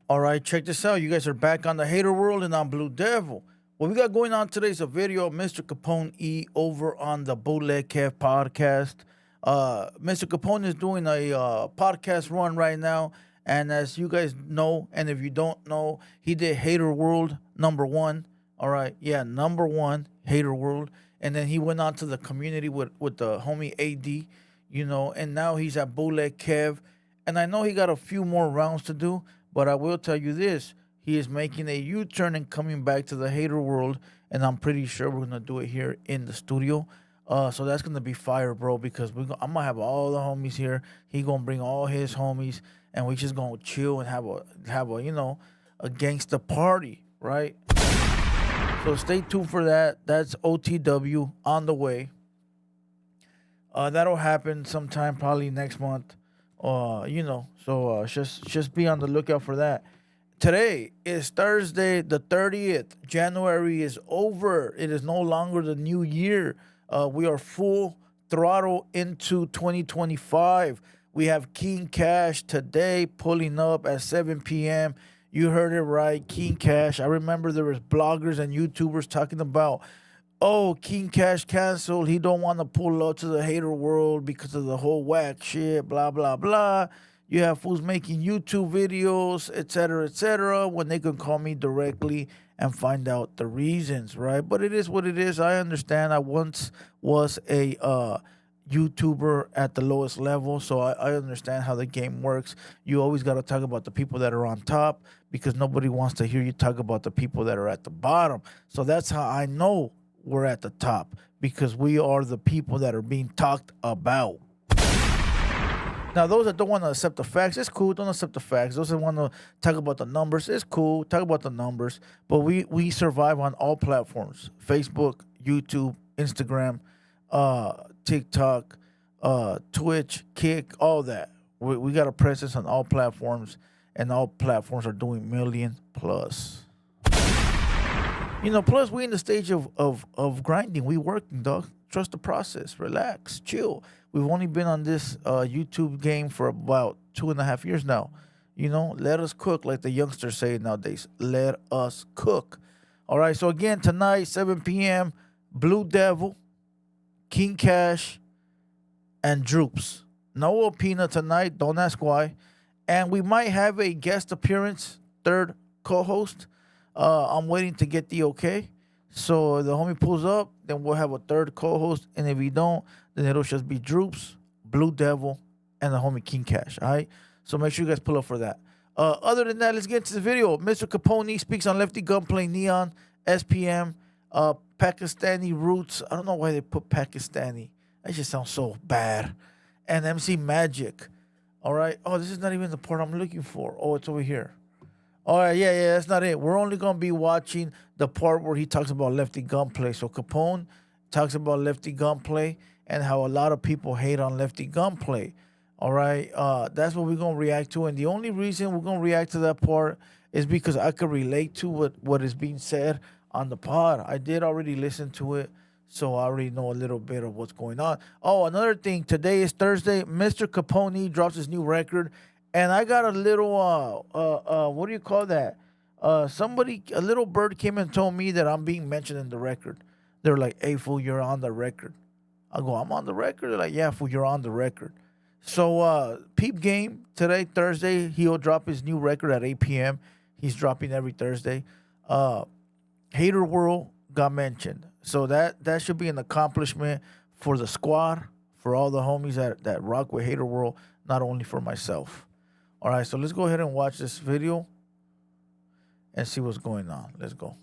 All right, check this out. You guys are back on the Hater World, and I'm Blue Devil. What we got going on today is a video of Mr. Capone-E over on the Bootleg Kev podcast. Mr. Capone is doing a podcast run right now, and as you guys know, and if you don't know, he did Hater World #1. All right, yeah, #1 Hater World, and then he went on to the community with the homie AD, and now he's at Bootleg Kev, and I know he got a few more rounds to do. But I will tell you this, he is making a U-turn and coming back to the Hater World, and I'm pretty sure we're going to do it here in the studio. So that's going to be fire, bro, because I'm going to have all the homies here. He going to bring all his homies, and we just going to chill and have a gangsta party, right? So stay tuned for that. That's OTW on the way. That'll happen sometime probably next month. So just be on the lookout for that. Today is Thursday, the 30th. January is over. It is no longer the new year. We are full throttle into 2025. We have King Cash today pulling up at 7 p.m. You heard it right, King Cash. I remember there was bloggers and YouTubers talking about, oh, King Cash canceled. He don't want to pull up to the Hater World because of the whole whack shit, blah, blah, blah. You have fools making YouTube videos, et cetera, when they can call me directly and find out the reasons, right? But it is what it is. I understand. I once was a YouTuber at the lowest level, so I understand how the game works. You always got to talk about the people that are on top because nobody wants to hear you talk about the people that are at the bottom. So that's how I know we're at the top, because we are the people that are being talked about. Now, those that don't want to accept the facts, it's cool. Don't accept the facts. Those that want to talk about the numbers, it's cool. Talk about the numbers. But we survive on all platforms: Facebook, YouTube, Instagram, TikTok, Twitch, Kick, all that. We got a presence on all platforms, and all platforms are doing million plus. Plus we in the stage of grinding. We working, dog. Trust the process. Relax. Chill. We've only been on this YouTube game for about 2.5 years now. Let us cook, like the youngsters say nowadays. Let us cook. All right. So again, tonight, 7 p.m., Blue Devil, King Cash, and Droops. No Opina tonight. Don't ask why. And we might have a guest appearance, third co-host. I'm waiting to get the okay. So if the homie pulls up, then we'll have a third co-host. And if he don't, then it'll just be Droops, Blue Devil, and the homie King Cash. All right? So make sure you guys pull up for that. Other than that, let's get into the video. Mr. Capone speaks on Lefty, Gunplay, Neon, SPM, Pakistani roots. I don't know why they put Pakistani. That just sounds so bad. And MC Magic. All right? Oh, this is not even the part I'm looking for. Oh, it's over here. All right, yeah, that's not it. We're only going to be watching the part where he talks about Lefty Gunplay. So Capone talks about Lefty Gunplay and how a lot of people hate on Lefty Gunplay. All right, that's what we're going to react to. And the only reason we're going to react to that part is because I could relate to what is being said on the pod. I did already listen to it, so I already know a little bit of what's going on. Oh, another thing. Today is Thursday. Mr. Capone drops his new record. And I got a little, what do you call that? A little bird came and told me that I'm being mentioned in the record. They're like, hey, fool, you're on the record. I go, I'm on the record? They're like, yeah, fool, you're on the record. So, peep game, today, Thursday, he'll drop his new record at 8 p.m. He's dropping every Thursday. Hater World got mentioned. So that should be an accomplishment for the squad, for all the homies that rock with Hater World, not only for myself. All right, so let's go ahead and watch this video and see what's going on. Let's go.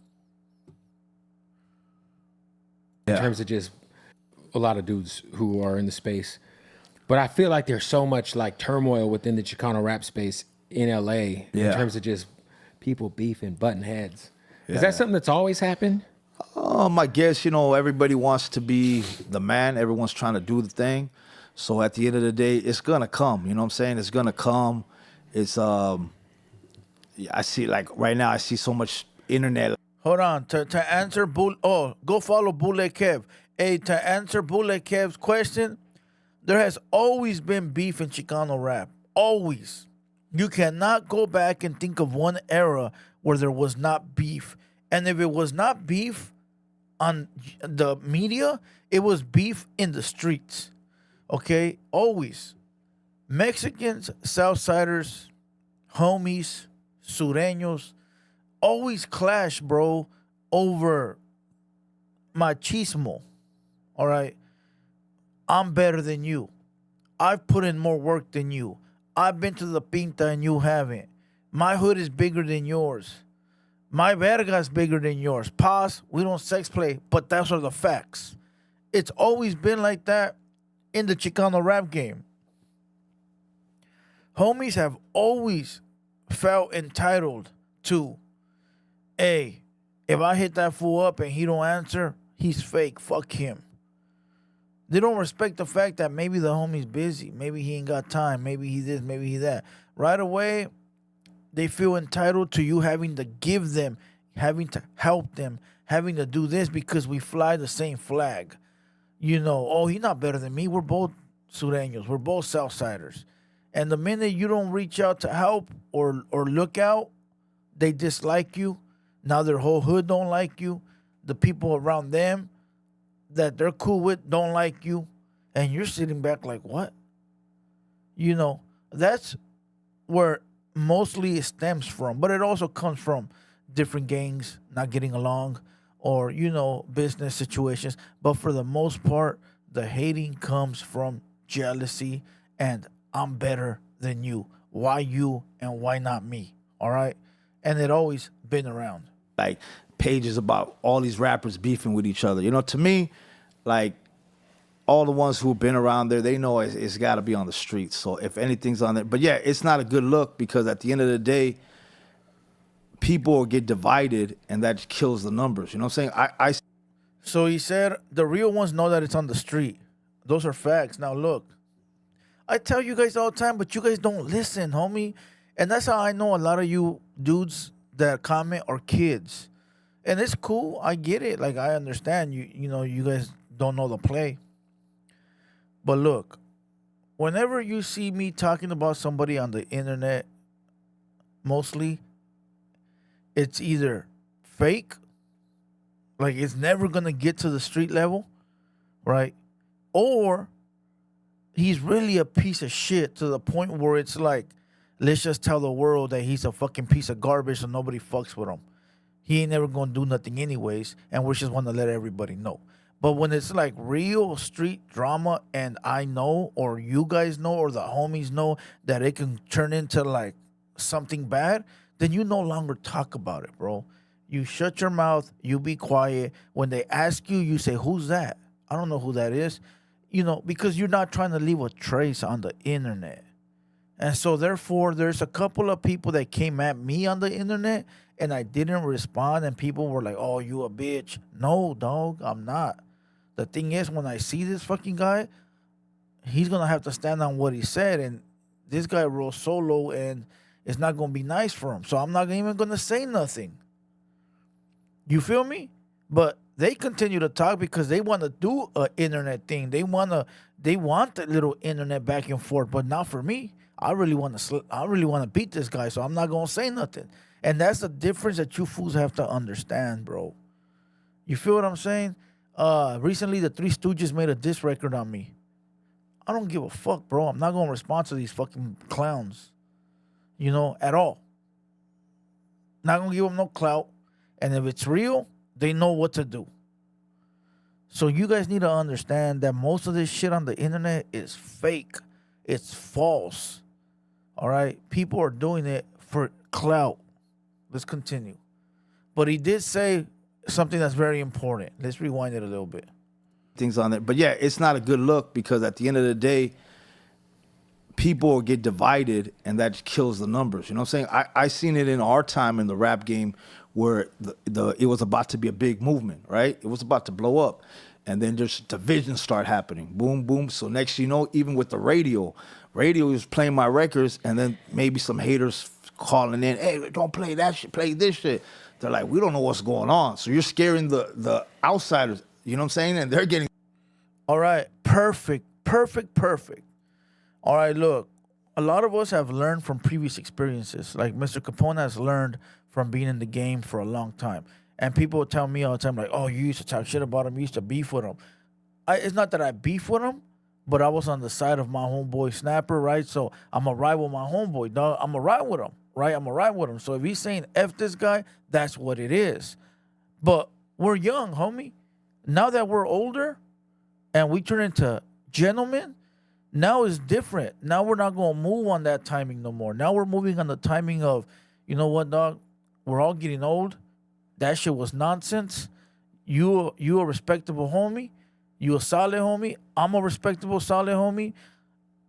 In terms of just a lot of dudes who are in the space. But I feel like there's so much like turmoil within the Chicano rap space in LA in terms of just people beefing, butting heads. Is that something that's always happened? I guess, everybody wants to be the man. Everyone's trying to do the thing. So at the end of the day, it's going to come. You know what I'm saying? It's going to come. It's I see, like right now I see so much internet. Hold on. To answer go follow Bootleg Kev. Hey, to answer Bootleg Kev's question, there has always been beef in Chicano rap. Always. You cannot go back and think of one era where there was not beef. And if it was not beef on the media, it was beef in the streets. Okay? Always. Mexicans, Southsiders, homies, Sureños, always clash, bro, over machismo. All right? I'm better than you. I've put in more work than you. I've been to the pinta and you haven't. My hood is bigger than yours. My verga is bigger than yours. Paz, we don't sex play, but those are the facts. It's always been like that in the Chicano rap game. Homies have always felt entitled to, hey, if I hit that fool up and he don't answer, he's fake. Fuck him. They don't respect the fact that maybe the homie's busy. Maybe he ain't got time. Maybe he this, maybe he that. Right away, they feel entitled to you having to give them, having to help them, having to do this because we fly the same flag. You know, oh, he's not better than me. We're both Sureños. We're both Southsiders. And the minute you don't reach out to help or look out, they dislike you. Now their whole hood don't like you. The people around them that they're cool with don't like you. And you're sitting back like, what? You know, that's where mostly it stems from. But it also comes from different gangs not getting along or, you know, business situations. But for the most part, the hating comes from jealousy and I'm better than you. Why you and why not me? All right? And it always been around. Like pages about all these rappers beefing with each other. You know, to me, like all the ones who've been around there, they know it's got to be on the streets. So if anything's on there, but yeah, it's not a good look because at the end of the day, people get divided and that kills the numbers. You know what I'm saying? So he said the real ones know that it's on the street. Those are facts. Now look, I tell you guys all the time, but you guys don't listen, homie. And that's how I know a lot of you dudes that comment are kids. And it's cool. I get it. Like, I understand. You know, you guys don't know the play. But look, whenever you see me talking about somebody on the internet, mostly, it's either fake, like it's never going to get to the street level, right? Or he's really a piece of shit to the point where it's like, let's just tell the world that he's a fucking piece of garbage so nobody fucks with him. He ain't never gonna do nothing anyways, and we just want to let everybody know. But when it's like real street drama and I know, or you guys know, or the homies know that it can turn into like something bad, then you no longer talk about it, bro. You shut your mouth, you be quiet. When they ask you, you say, who's that? I don't know who that is. You know, because you're not trying to leave a trace on the internet. And so therefore, there's a couple of people that came at me on the internet and I didn't respond and people were like, oh, you a bitch. No, dog, I'm not. The thing is, when I see this fucking guy, he's going to have to stand on what he said. And this guy rolls solo and it's not going to be nice for him. So I'm not even going to say nothing. You feel me? But they continue to talk because they want to do an internet thing. They want that little internet back and forth, but not for me. I really want to beat this guy, so I'm not going to say nothing. And that's the difference that you fools have to understand, bro. You feel what I'm saying? Recently, the Three Stooges made a diss record on me. I don't give a fuck, bro. I'm not going to respond to these fucking clowns, you know, at all. Not going to give them no clout. And if it's real, they know what to do. So you guys need to understand that most of this shit on the internet is fake. It's false. All right? People are doing it for clout. Let's continue. But he did say something that's very important. Let's rewind it a little bit. Things on there. But yeah, it's not a good look because at the end of the day, people get divided and that kills the numbers. You know what I'm saying? I seen it in our time in the rap game where it was about to be a big movement, right? It was about to blow up. And then just divisions start happening. Boom, boom. So next you know, even with the radio is playing my records and then maybe some haters calling in, hey, don't play that shit, play this shit. They're like, we don't know what's going on. So you're scaring the outsiders, you know what I'm saying? And they're getting... All right, perfect. All right, look, a lot of us have learned from previous experiences. Like Mr. Capone has learned from being in the game for a long time. And people tell me all the time, like, "Oh, you used to talk shit about him. You used to beef with him." It's not that I beef with him, but I was on the side of my homeboy Snapper, right? So I'm a ride with my homeboy, dog. I'm a ride with him, right? I'm a ride with him. So if he's saying F this guy, that's what it is. But we're young, homie. Now that we're older and we turn into gentlemen, now it's different. Now we're not gonna move on that timing no more. Now we're moving on the timing of, you know what, dog? We're all getting old. That shit was nonsense. You a respectable homie. You a solid homie. I'm a respectable solid homie.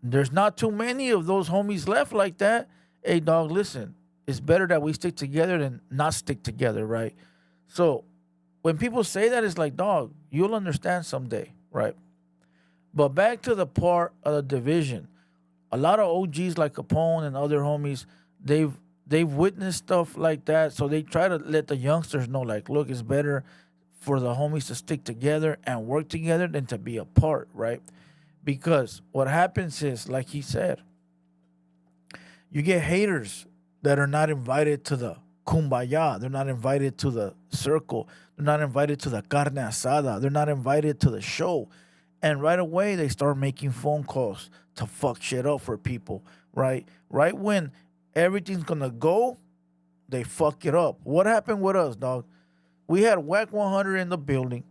There's not too many of those homies left like that. Hey, dog, listen. It's better that we stick together than not stick together, right? So when people say that, it's like, dog, you'll understand someday, right? But back to the part of the division. A lot of OGs like Capone and other homies, they've they've witnessed stuff like that, so they try to let the youngsters know, like, look, it's better for the homies to stick together and work together than to be apart, right? Because what happens is, like he said, you get haters that are not invited to the kumbaya. They're not invited to the circle. They're not invited to the carne asada. They're not invited to the show. And right away, they start making phone calls to fuck shit up for people, right? Right when everything's gonna go, they fuck it up. What happened with us, dog? We had Whack 100 in the building.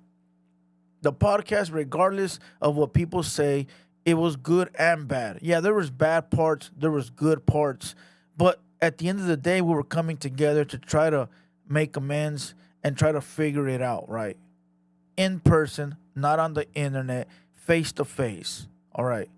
The podcast, regardless of what people say, it was good and bad. Yeah, there was bad parts, there was good parts, but at the end of the day, we were coming together to try to make amends and try to figure it out, right? In person, not on the internet, face to face. All right.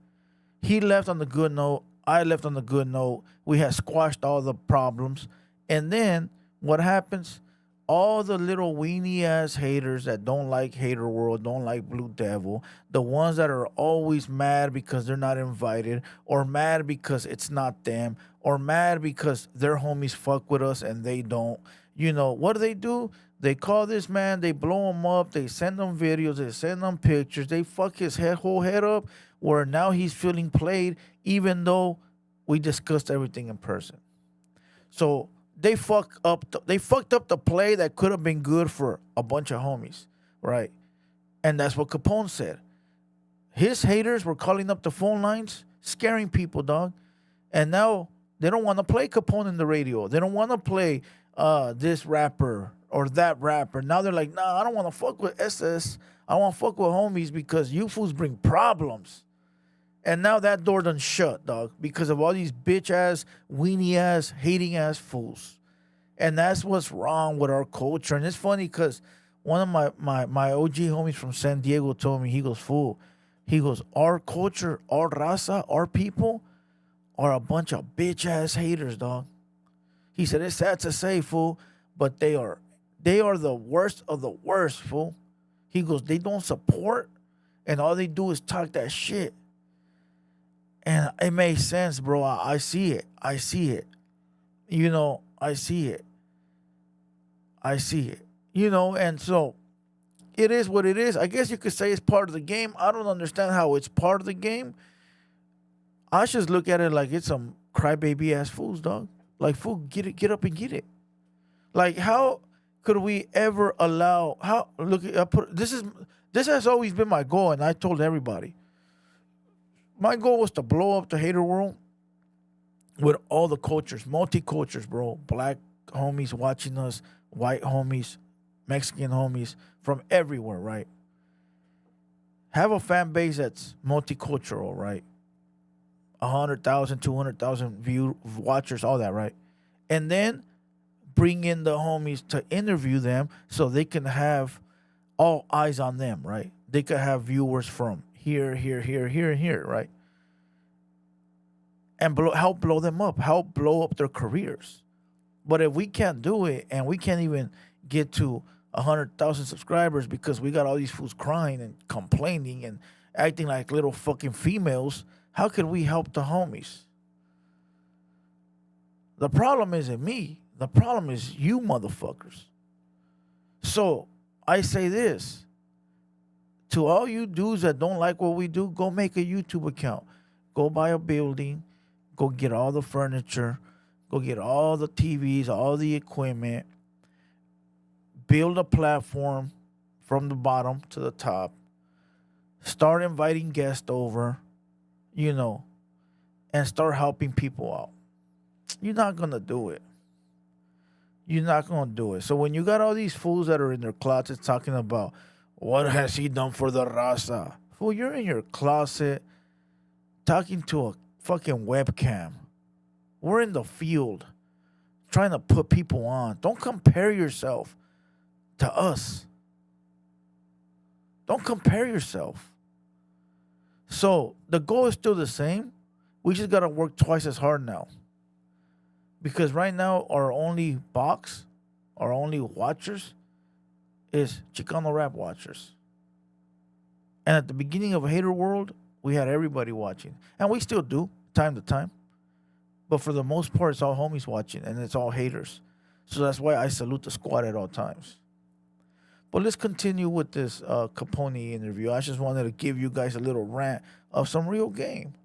He left on the good note. I left on the good note. We had squashed all the problems. And then what happens? All the little weenie ass haters that don't like Hater World, don't like Blue Devil, the ones that are always mad because they're not invited, or mad because it's not them, or mad because their homies fuck with us and they don't. You know, what do? They call this man, they blow him up, they send him videos, they send him pictures, they fuck his whole head up, where now he's feeling played, even though we discussed everything in person. So they fucked up the play that could have been good for a bunch of homies, right? And that's what Capone said. His haters were calling up the phone lines, scaring people, dog. And now they don't want to play Capone in the radio. They don't want to play this rapper or that rapper. Now they're like, nah, I don't want to fuck with SS. I want to fuck with homies because you fools bring problems. And now that door done shut, dog, because of all these bitch ass, weenie ass, hating ass fools. And that's what's wrong with our culture. And it's funny because one of my OG homies from San Diego told me, he goes, fool, he goes, our culture, our raza, our people are a bunch of bitch ass haters, dog. He said, it's sad to say, fool, but they are the worst of the worst, fool. He goes, they don't support, and all they do is talk that shit. And it makes sense, bro. I see it. I see it. You know, I see it. I see it. You know, and so it is what it is. I guess you could say it's part of the game. I don't understand how it's part of the game. I just look at it like it's some crybaby ass fools, dog. Like, fool, get up and get it. Like, how could we ever allow? How look? This has always been my goal, and I told everybody. My goal was to blow up the Hater World with all the cultures, multi-cultures, bro. Black homies watching us, white homies, Mexican homies from everywhere, right? Have a fan base that's multicultural, right? 100,000, 200,000 watchers, all that, right? And then bring in the homies to interview them so they can have all eyes on them, right? They could have viewers from here, here, here, here, and here, right? And help blow them up, help blow up their careers. But if we can't do it and we can't even get to 100,000 subscribers because we got all these fools crying and complaining and acting like little fucking females, how can we help the homies? The problem isn't me. The problem is you motherfuckers. So I say this. To all you dudes that don't like what we do, go make a YouTube account. Go buy a building. go get all the furniture, go get all the TVs, all the equipment, build a platform from the bottom to the top, start inviting guests over, you know, and start helping people out. You're not gonna do it. You're not gonna do it. So when you got all these fools that are in their closets talking about what has he done for the raza, fool, you're in your closet talking to a fucking webcam. We're in the field trying to put people on. Don't compare yourself to us. Don't compare yourself. So the goal is still the same. We just gotta work twice as hard now. Because right now our only box, our only watchers is Chicano rap watchers. And at the beginning of TheHaterWorld, we had everybody watching. And we still do, time to time. But for the most part, it's all homies watching and it's all haters. So that's why I salute the squad at all times. But let's continue with this Capone interview. I just wanted to give you guys a little rant of some real game.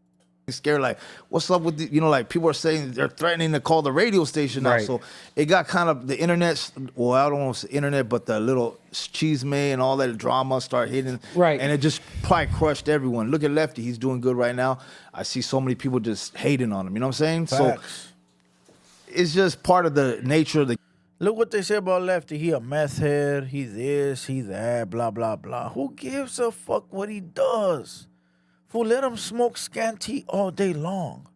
Scared, like, what's up with the, like people are saying they're threatening to call the radio station now. Right. So it got kind of the internet, well, I don't want to say internet, but the little cheese and all that drama start hitting. Right. And it just probably crushed everyone. Look at Lefty. He's doing good right now. I see so many people just hating on him. You know what I'm saying? Facts. So it's just part of the nature of the. Look what they say about Lefty. He a meth head. He this, he that, blah, blah, blah. Who gives a fuck what he does? Fool, let him smoke scanty all day long.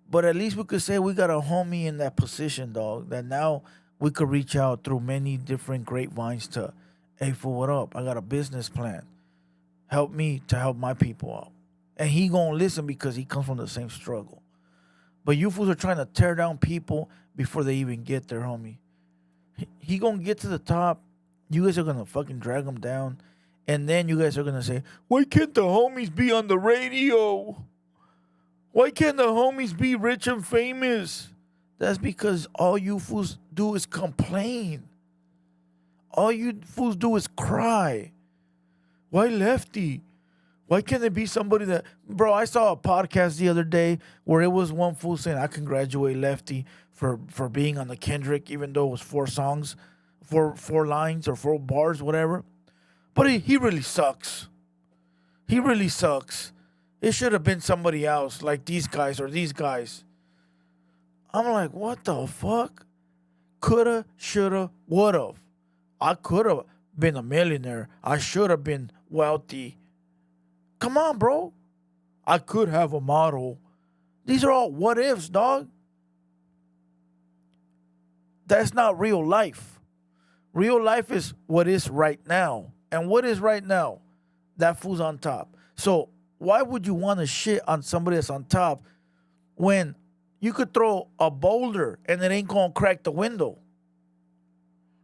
But at least we could say we got a homie in that position, dog, that now we could reach out through many different grapevines to, hey, fool, what up? I got a business plan. Help me to help my people out. And he gonna listen because he comes from the same struggle. But you fools are trying to tear down people before they even get there, homie. He gonna get to the top. You guys are gonna fucking drag him down. And then you guys are going to say, why can't the homies be on the radio? Why can't the homies be rich and famous? That's because all you fools do is complain. All you fools do is cry. Why Lefty? Why can't it be somebody that... Bro, I saw a podcast the other day where it was one fool saying, I congratulate Lefty for being on the Kendrick, even though it was 4 songs, four lines or 4 bars, whatever. But he really sucks. He really sucks. It should have been somebody else, like these guys or these guys. I'm like, what the fuck? Coulda, shoulda, woulda. I could have been a millionaire. I should have been wealthy. Come on, bro. I could have a model. These are all what ifs, dog. That's not real life. Real life is what is right now. And what is right now? That fool's on top. So why would you want to shit on somebody that's on top when you could throw a boulder and it ain't going to crack the window?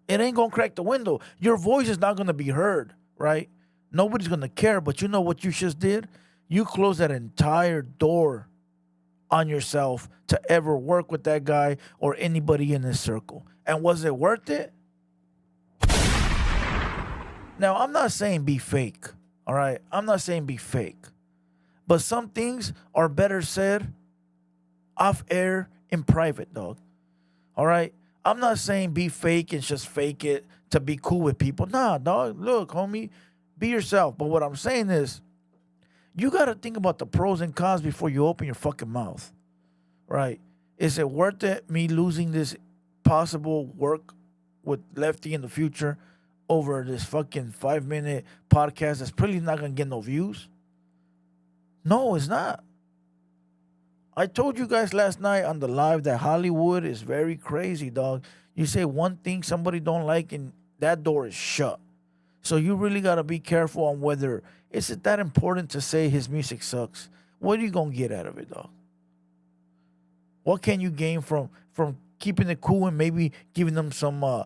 It ain't going to crack the window. Your voice is not going to be heard, right? Nobody's going to care. But you know what you just did? You closed that entire door on yourself to ever work with that guy or anybody in this circle. And was it worth it? Now, I'm not saying be fake, all right? I'm not saying be fake. But some things are better said off air in private, dog. All right? I'm not saying be fake and just fake it to be cool with people. Nah, dog. Look, homie, be yourself. But what I'm saying is, you got to think about the pros and cons before you open your fucking mouth, right? Is it worth it, me losing this possible work with Lefty in the future over this fucking 5-minute podcast that's probably not going to get no views? No, it's not. I told you guys last night on the live that Hollywood is very crazy, dog. You say one thing somebody don't like and that door is shut. So you really got to be careful on whether is it that important to say his music sucks. What are you going to get out of it, dog? What can you gain from keeping it cool and maybe giving them some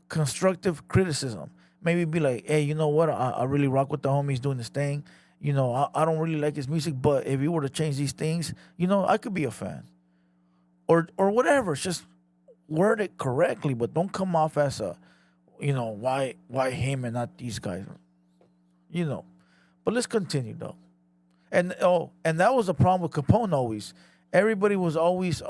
constructive criticism? Maybe be like, hey, you know what? I really rock with the homies doing this thing. You know, I don't really like his music, but if he were to change these things, you know, I could be a fan. Or whatever. It's just word it correctly, but don't come off as a, you know, why him and not these guys? You know. But let's continue, though. And that was the problem with Capone always. Everybody was always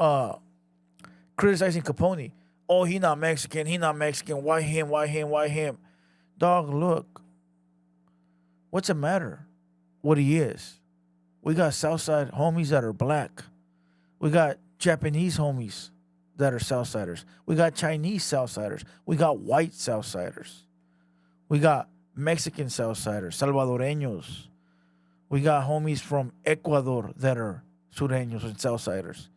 criticizing Capone. Oh, he not Mexican. He not Mexican. Why him? Why him? Why him? Dog, look. What's it matter what he is? We got Southside homies that are black. We got Japanese homies that are Southsiders. We got Chinese Southsiders. We got white Southsiders. We got Mexican Southsiders, Salvadoreños. We got homies from Ecuador that are Sureños and Southsiders.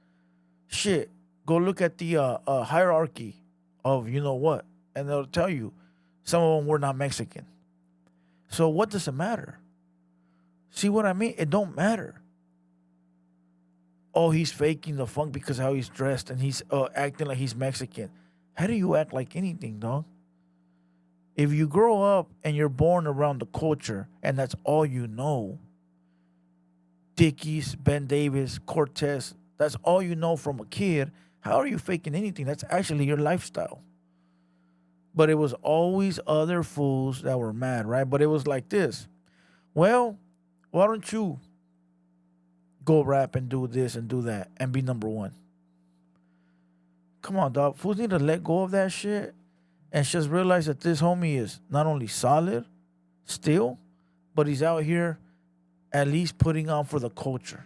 Shit, go look at the hierarchy of you know what, and they'll tell you some of them were not Mexican. So what does it matter? See what I mean? It don't matter. Oh, he's faking the funk because of how he's dressed and he's acting like he's Mexican. How do you act like anything, dog? If you grow up and you're born around the culture and that's all you know, Dickies, Ben Davis, Cortez, that's all you know from a kid, how are you faking anything? That's actually your lifestyle. But it was always other fools that were mad, right? But it was like this. Well, why don't you go rap and do this and do that and be number one? Come on, dog. Fools need to let go of that shit and just realize that this homie is not only solid still, but he's out here at least putting on for the culture.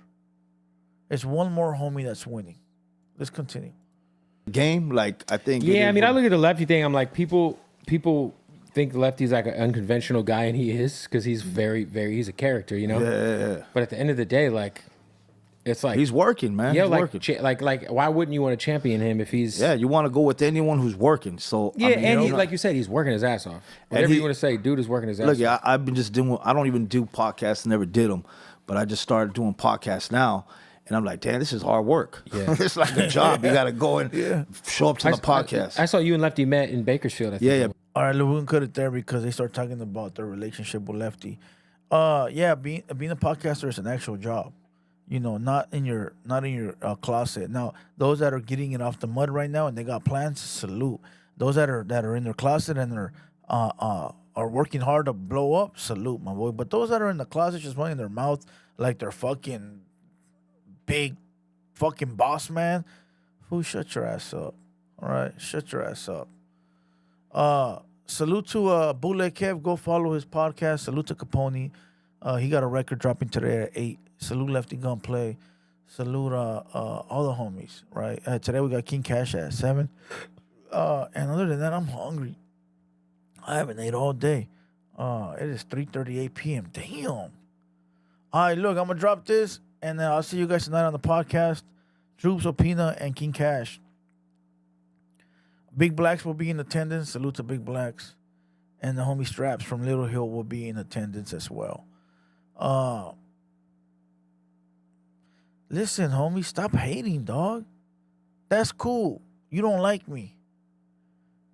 It's one more homie that's winning. Let's continue. Game, like I think. Yeah, I mean, I look at the Lefty thing. I'm like, people think Lefty's like an unconventional guy, and he is because he's he's a character, you know. Yeah. But at the end of the day, like, it's like He's working, man. yeah, He's like working. like why wouldn't you want to champion him if he's Yeah, you want to go with anyone who's working. So yeah, I mean, and you he, know, like you said, he's working his ass off. Whatever he- you want to say, dude is working his ass look, off. yeah, I've been just doing. I don't even do podcasts. Never did them, but I just started doing podcasts now. And I'm like, damn, this is hard work. Yeah. It's like a job. You got to go and show up to the podcast. I saw you and Lefty met in Bakersfield. I think. Yeah. All right, look, we can cut it there because they start talking about their relationship with Lefty. Yeah, being a podcaster is an actual job. You know, not in your closet. Now, those that are getting it off the mud right now and they got plans, salute. Those that are in their closet and are working hard to blow up, salute, my boy. But those that are in the closet just running their mouth like they're fucking big fucking boss man, who shut your ass up. All right, shut your ass up. Salute to Bootleg Kev. Go follow his podcast. Salute to Capone. He got a record dropping today at 8. Salute Lefty Gunplay. Salute all the homies, right? Today we got King Cash at 7. And other than that, I'm hungry. I haven't ate all day. It is 3:38 p.m. Damn. All right, look, I'm going to drop this, and then I'll see you guys tonight on the podcast. Droops, Opina, and King Cash. Big Blacks will be in attendance. Salute to Big Blacks. And the homie Straps from Little Hill will be in attendance as well. Listen, homie, stop hating, dog. That's cool. You don't like me.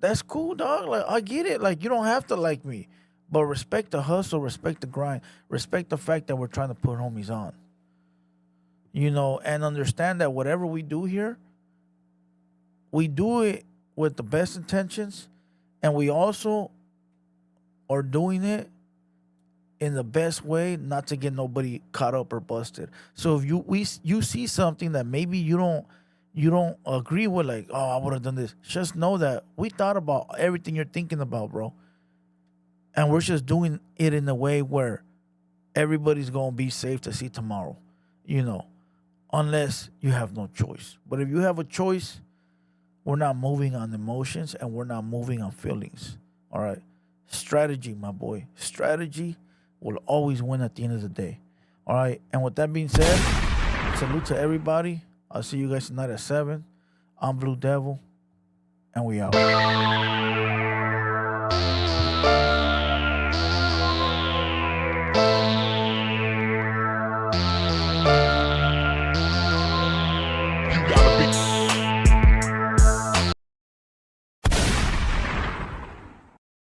That's cool, dog. Like, I get it. Like, you don't have to like me. But respect the hustle, respect the grind, respect the fact that we're trying to put homies on. You know, and understand that whatever we do here, we do it with the best intentions, and we also are doing it in the best way, not to get nobody caught up or busted. So if you see something that maybe you don't agree with, like, oh, I would have done this, just know that we thought about everything you're thinking about, bro. And we're just doing it in a way where everybody's gonna be safe to see tomorrow, you know, unless you have no choice. But if you have a choice, we're not moving on emotions and we're not moving on feelings. All right. Strategy, my boy. Strategy will always win at the end of the day. All right. And with that being said, salute to everybody. I'll see you guys tonight at 7. I'm Blue Devil, and we out.